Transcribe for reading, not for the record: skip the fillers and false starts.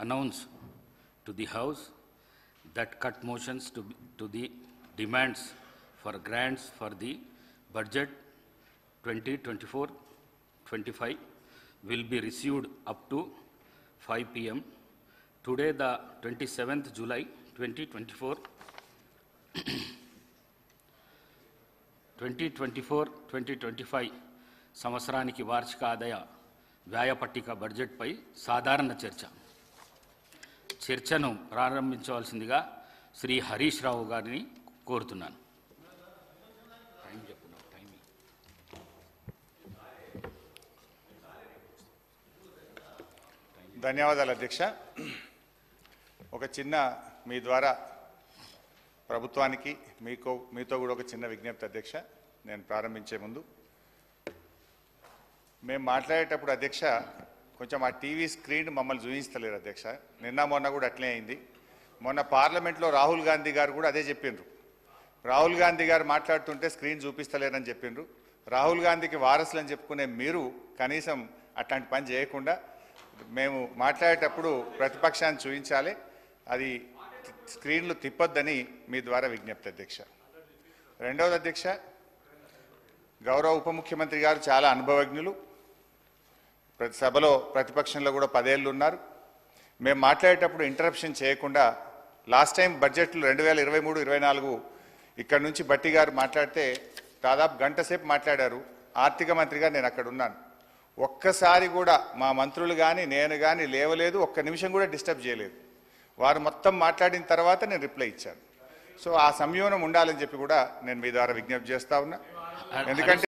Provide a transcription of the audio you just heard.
announce to the House that cut motions to the demands for grants for the budget 2024-25 will be received up to 5 p.m. Today, the 27th July 2024, 2024-2025 సంవత్సరానికి వార్షిక ఆదాయ వ్యయ పట్టిక బడ్జెట్పై సాధారణ చర్చను ప్రారంభించవలసిందిగా శ్రీ హరీష్ రావు గారిని కోరుతున్నాను. ధన్యవాదాలు అధ్యక్ష. ఒక చిన్న మీ ద్వారా ప్రభుత్వానికి మీతో కూడా ఒక చిన్న విజ్ఞప్తి అధ్యక్ష. నేను ప్రారంభించే ముందు మేము మాట్లాడేటప్పుడు అధ్యక్ష కొంచెం ఆ టీవీ స్క్రీన్ మమ్మల్ని చూపిస్తలేరు అధ్యక్ష. నిన్న మొన్న కూడా అట్లే అయింది. మొన్న పార్లమెంట్లో రాహుల్ గాంధీ గారు కూడా అదే చెప్పిండ్రు. రాహుల్ గాంధీ గారు మాట్లాడుతుంటే స్క్రీన్ చూపిస్తలేరని చెప్పిండ్రు. రాహుల్ గాంధీకి వారసులు అని చెప్పుకునే మీరు కనీసం అట్లాంటి పని చేయకుండా మేము మాట్లాడేటప్పుడు ప్రతిపక్షాన్ని చూపించాలి, అది స్క్రీన్లు తిప్పొద్దని మీ ద్వారా విజ్ఞప్తి అధ్యక్ష. రెండవది అధ్యక్ష, గౌరవ ఉప ముఖ్యమంత్రి గారు చాలా అనుభవజ్ఞులు. ప్రతి సభలో ప్రతిపక్షంలో కూడా 10 ఏళ్ళు ఉన్నారు. మేము మాట్లాడేటప్పుడు ఇంటరప్షన్ చేయకుండా లాస్ట్ టైం బడ్జెట్లు 2023-24 ఇక్కడ నుంచి బట్టి గారు మాట్లాడితే దాదాపు గంట సేపు మాట్లాడారు. ఆర్థిక మంత్రిగా నేను అక్కడ ఉన్నాను. ఒక్కసారి కూడా మా మంత్రులు కానీ నేను కానీ లేవలేదు, ఒక్క నిమిషం కూడా డిస్టర్బ్ చేయలేదు. వారు మొత్తం మాట్లాడిన తర్వాత నేను రిప్లై ఇచ్చాను. సో ఆ సంయమనం ఉండాలని చెప్పి కూడా నేను మీ ద్వారా విజ్ఞప్తి చేస్తా ఉన్నా. ఎందుకంటే